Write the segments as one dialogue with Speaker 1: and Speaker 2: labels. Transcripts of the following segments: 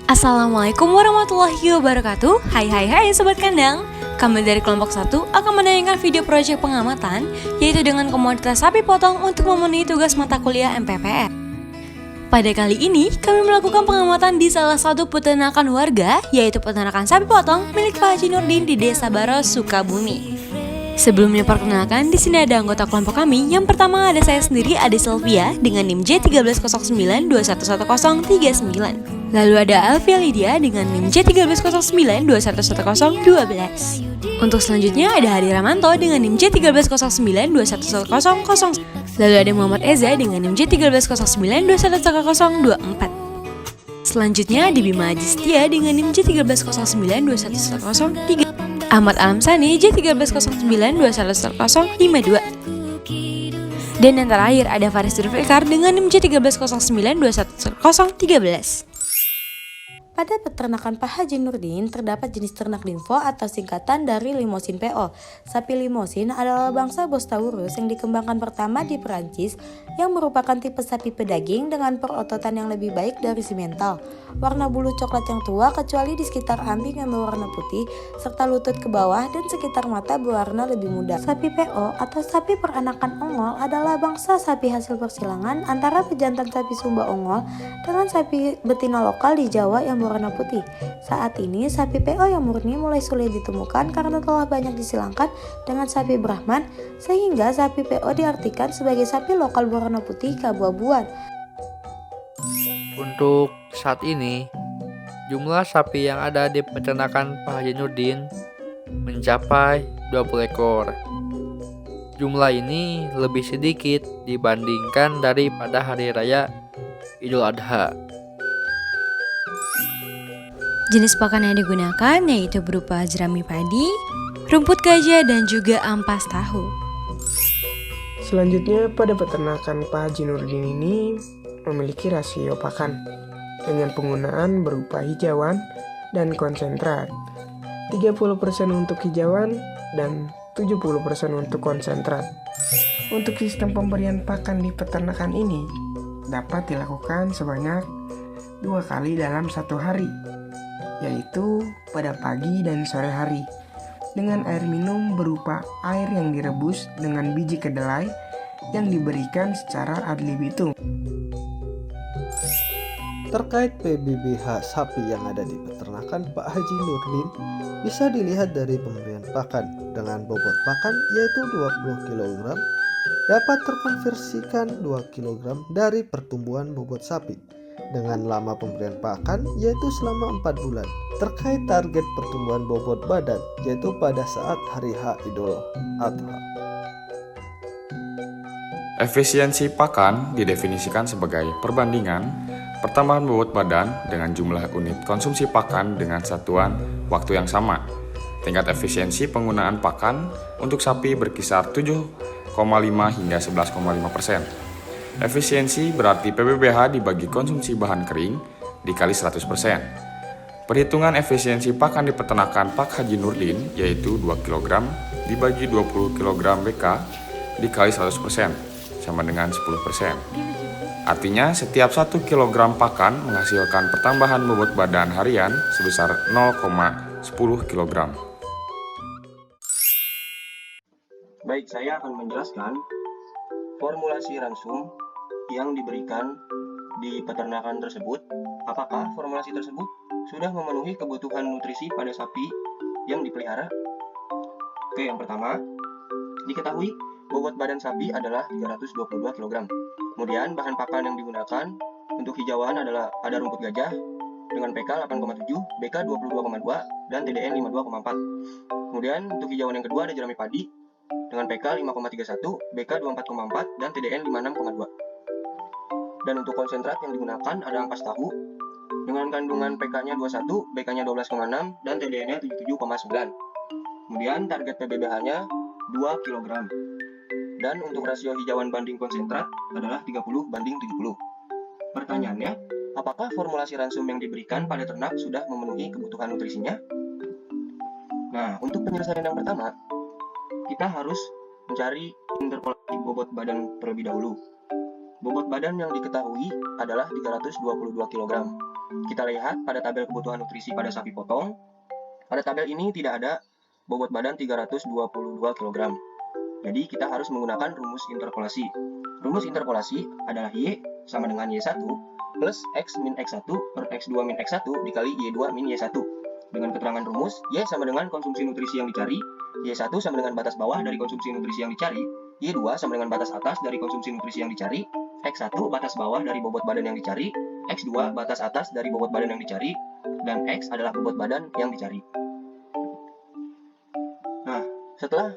Speaker 1: Assalamualaikum warahmatullahi wabarakatuh. Hai Sobat Kandang. Kami dari kelompok 1 akan menayangkan video proyek pengamatan, yaitu dengan komoditas sapi potong untuk memenuhi tugas mata kuliah MPPR. Pada kali ini, kami melakukan pengamatan di salah satu peternakan warga, yaitu peternakan sapi potong milik Pak Haji Nurdin di Desa Baros, Sukabumi. Sebelumnya perkenalkan, di sini ada anggota kelompok kami. Yang pertama ada saya sendiri, Ade Sylvia, dengan NIM J1309211039. Lalu ada Alfia Lydia dengan NIM J1309211012. Untuk selanjutnya ada Hadi Ramanto dengan NIM J1309211000. Lalu ada Muhammad Eza dengan NIM J1309211024. Selanjutnya ada Bima Haji Setia dengan NIM J1309211003. Ahmad Alamsani J1309211052. Dan yang terakhir ada Faris Zulfikar dengan NIM J1309211013.
Speaker 2: Pada peternakan Pak Haji Nurdin terdapat jenis ternak Dinfo atau singkatan dari Limousin PO. Sapi Limousin adalah bangsa Bos Taurus yang dikembangkan pertama di Perancis, yang merupakan tipe sapi pedaging dengan perototan yang lebih baik dari simental. Warna bulu coklat yang tua kecuali di sekitar ambing yang berwarna putih, serta lutut ke bawah dan sekitar mata berwarna lebih muda. Sapi PO atau sapi peranakan ongol adalah bangsa sapi hasil persilangan antara pejantan sapi Sumba ongol dengan sapi betina lokal di Jawa yang berwarna putih. Saat ini sapi PO yang murni mulai sulit ditemukan karena telah banyak disilangkan dengan sapi Brahman, sehingga sapi PO diartikan sebagai sapi lokal berwarna putih keabu-abuan.
Speaker 3: Untuk saat ini, jumlah sapi yang ada di peternakan Pak Haji Nurdin mencapai 20 ekor. Jumlah ini lebih sedikit dibandingkan daripada hari raya Idul Adha.
Speaker 1: Jenis pakan yang digunakan yaitu berupa jerami padi, rumput gajah, dan juga ampas tahu.
Speaker 4: Selanjutnya, pada peternakan Pak Haji Nurdin ini memiliki rasio pakan dengan penggunaan berupa hijauan dan konsentrat, 30% untuk hijauan dan 70% untuk konsentrat. Untuk sistem pemberian pakan di peternakan ini dapat dilakukan sebanyak 2 kali dalam 1 hari, yaitu pada pagi dan sore hari, dengan air minum berupa air yang direbus dengan biji kedelai yang diberikan secara ad libitum.
Speaker 5: Terkait PBBH sapi yang ada di peternakan Pak Haji Nurdin, bisa dilihat dari pemberian pakan dengan bobot pakan yaitu 20 kg, dapat terkonversikan 2 kg dari pertumbuhan bobot sapi dengan lama pemberian pakan yaitu selama 4 bulan. Terkait target pertumbuhan bobot badan yaitu pada saat hari H Idul Adha.
Speaker 6: Efisiensi pakan didefinisikan sebagai perbandingan pertambahan bobot badan dengan jumlah unit konsumsi pakan dengan satuan waktu yang sama. Tingkat efisiensi penggunaan pakan untuk sapi berkisar 7,5 hingga 11,5%. Efisiensi berarti PBBH dibagi konsumsi bahan kering dikali 100%. Perhitungan efisiensi pakan di peternakan Pak Haji Nurdin yaitu 2 kg dibagi 20 kg BK dikali 100% sama dengan 10%. Artinya setiap 1 kg pakan menghasilkan pertambahan bobot badan harian sebesar 0,10 kg.
Speaker 7: Baik, saya akan menjelaskan formulasi ransum yang diberikan di peternakan tersebut. Apakah formulasi tersebut sudah memenuhi kebutuhan nutrisi pada sapi yang dipelihara? Oke, yang pertama, diketahui bobot badan sapi adalah 322 kg. Kemudian bahan pakan yang digunakan untuk hijauan adalah ada rumput gajah dengan PK 8,7, BK 22,2, dan TDN 52,4. Kemudian untuk hijauan yang kedua ada jerami padi dengan PK 5,31, BK 24,4, dan TDN 56,2. Dan untuk konsentrat yang digunakan ada ampas tahu dengan kandungan PK-nya 21, BK-nya 12,6, dan TDN-nya 77,9. Kemudian target PBBH-nya 2 kg. Dan untuk rasio hijauan banding konsentrat adalah 30:70. Pertanyaannya, apakah formulasi ransum yang diberikan pada ternak sudah memenuhi kebutuhan nutrisinya? Nah, untuk penyelesaian yang pertama, kita harus mencari interpolasi bobot badan terlebih dahulu. Bobot badan yang diketahui adalah 322 kg. Kita lihat pada tabel kebutuhan nutrisi pada sapi potong. Pada tabel ini tidak ada bobot badan 322 kg. Jadi kita harus menggunakan rumus interpolasi. Rumus interpolasi adalah Y sama dengan Y1 plus X min X1 per X2 min X1 dikali Y2 min Y1. Dengan keterangan rumus, Y sama dengan konsumsi nutrisi yang dicari, Y1 sama dengan batas bawah dari konsumsi nutrisi yang dicari, Y2 sama dengan batas atas dari konsumsi nutrisi yang dicari, X1 batas bawah dari bobot badan yang dicari, X2 batas atas dari bobot badan yang dicari, dan X adalah bobot badan yang dicari. Nah, setelah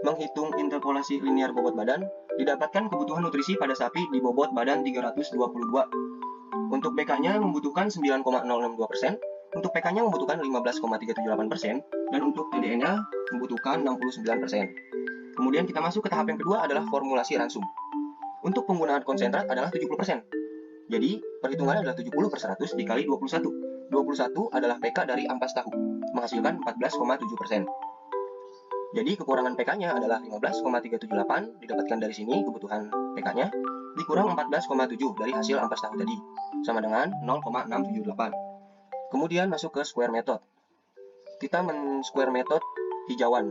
Speaker 7: menghitung interpolasi linear bobot badan, didapatkan kebutuhan nutrisi pada sapi di bobot badan 322. Untuk BK-nya membutuhkan 9,062%, untuk PK-nya membutuhkan 15,378%, dan untuk TDN-nya membutuhkan 69%. Kemudian kita masuk ke tahap yang kedua adalah formulasi ransum. Untuk penggunaan konsentrat adalah 70%. Jadi, perhitungannya adalah 70/100 dikali 21. 21 adalah PK dari ampas tahu, menghasilkan 14,7%. Jadi kekurangan PK-nya adalah 15,378 didapatkan dari sini kebutuhan PK-nya dikurang 14,7 dari hasil ampas tahu tadi sama dengan 0,678. Kemudian masuk ke square method. Kita men-square method hijauan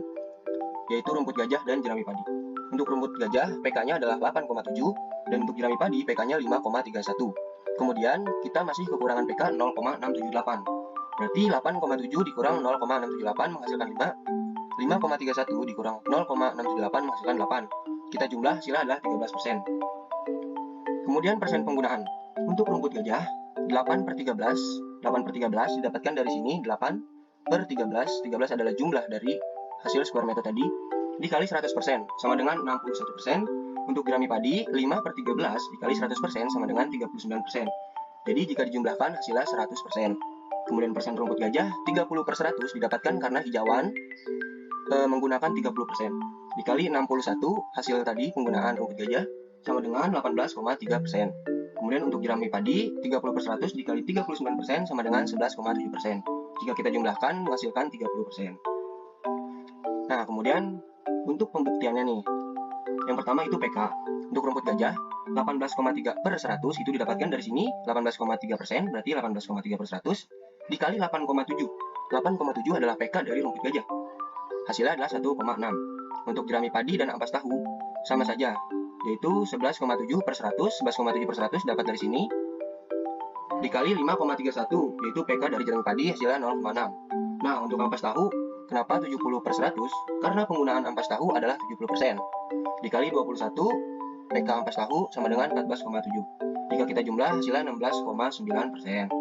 Speaker 7: yaitu rumput gajah dan jerami padi. Untuk rumput gajah PK-nya adalah 8,7 dan untuk jerami padi PK-nya 5,31. Kemudian kita masih kekurangan PK 0,678. Berarti 8,7 dikurang 0,678 menghasilkan 5. 5,31 dikurang 0,678 menghasilkan 8. Kita jumlah hasilnya adalah 13%. Kemudian persen penggunaan. Untuk rumput gajah, 8/13. 8/13 didapatkan dari sini 8/13. 13 adalah jumlah dari hasil square method tadi. Dikali 100% sama dengan 61%. Untuk jerami padi, 5/13 dikali 100% sama dengan 39%. Jadi jika dijumlahkan hasilnya 100%. Kemudian persen rumput gajah, 30/100 didapatkan karena hijauan menggunakan 30%. Dikali 61 hasil tadi penggunaan rumput gajah sama dengan 18,3%. Kemudian untuk jerami padi 30/100 dikali 39% sama dengan 11,7%. Jika kita jumlahkan menghasilkan 30%. Nah, kemudian untuk pembuktiannya nih. Yang pertama itu PK. Untuk rumput gajah 18,3/100 itu didapatkan dari sini 18,3%, berarti 18,3/100 dikali 8,7. 8,7 adalah PK dari rumput gajah. Hasilnya adalah 1,6. Untuk jerami padi dan ampas tahu sama saja, yaitu 11,7/100. 11,7/100 dapat dari sini dikali 5,31, yaitu PK dari jerami padi hasilnya 0,6. Nah, untuk ampas tahu kenapa 70/100? Karena penggunaan ampas tahu adalah 70%. Dikali 21 PK ampas tahu sama dengan 14,7. Jika kita jumlah hasilnya 16,9%.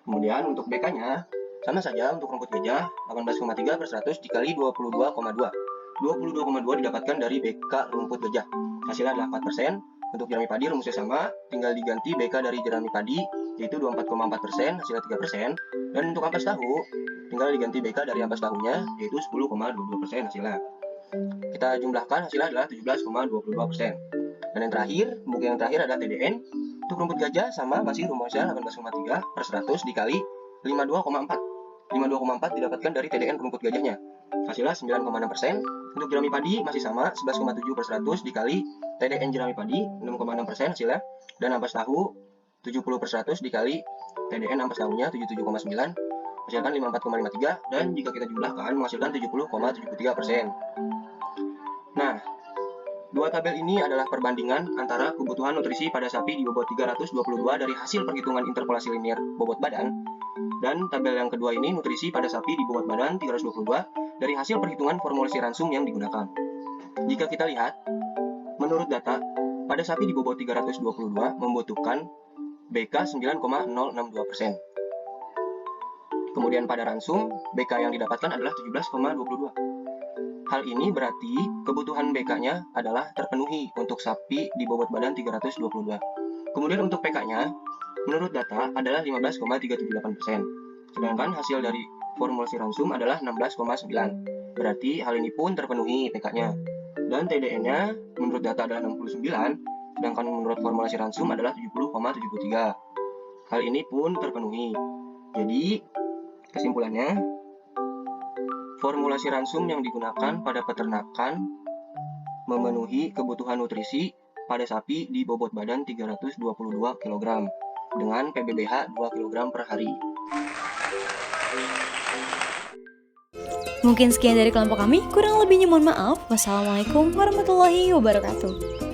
Speaker 7: Kemudian untuk BK-nya sama saja untuk rumput gajah 18,3/100 dikali 22,2. 22,2 didapatkan dari BK rumput gajah. Hasilnya adalah 4%. Untuk jerami padi rumusnya sama, tinggal diganti BK dari jerami padi yaitu 24,4%, hasilnya 3%. Dan untuk ampas tahu, tinggal diganti BK dari ampas tahunya yaitu 10,22% hasilnya. Kita jumlahkan hasilnya adalah 17,22%. Dan yang terakhir, pembuktian yang terakhir adalah TDN. Untuk rumput gajah sama masih rumusnya 18,3/100 dikali 52,4. 52,4 didapatkan dari TDN rumput gajahnya. Hasilnya 9,6%. Untuk jerami padi masih sama 11,7/100 dikali TDN jerami padi 6,6% hasilnya. Dan ampas tahu 70/100 dikali TDN ampas tahunya 77,9 menghasilkan 54,53 dan jika kita jumlahkan menghasilkan 70,73%. Nah, dua tabel ini adalah perbandingan antara kebutuhan nutrisi pada sapi di bobot 322 dari hasil perhitungan interpolasi linear bobot badan dan tabel yang kedua ini nutrisi pada sapi di bobot badan 322 dari hasil perhitungan formulasi ransum yang digunakan. Jika kita lihat, menurut data, pada sapi di bobot 322 membutuhkan BK 9,062%. Kemudian pada ransum, BK yang didapatkan adalah 17,22. Hal ini berarti kebutuhan BK-nya adalah terpenuhi untuk sapi di bobot badan 322. Kemudian untuk PK-nya, menurut data adalah 15,378%. Sedangkan hasil dari formulasi ransum adalah 16,9. Berarti hal ini pun terpenuhi PK-nya. Dan TDN-nya menurut data adalah 69, sedangkan menurut formulasi ransum adalah 70,73. Hal ini pun terpenuhi. Jadi, kesimpulannya, formulasi ransum yang digunakan pada peternakan memenuhi kebutuhan nutrisi pada sapi di bobot badan 322 kg. dengan PBBH 2 kg per hari.
Speaker 1: Mungkin sekian dari kelompok kami, kurang lebihnya mohon maaf. Wassalamualaikum warahmatullahi wabarakatuh.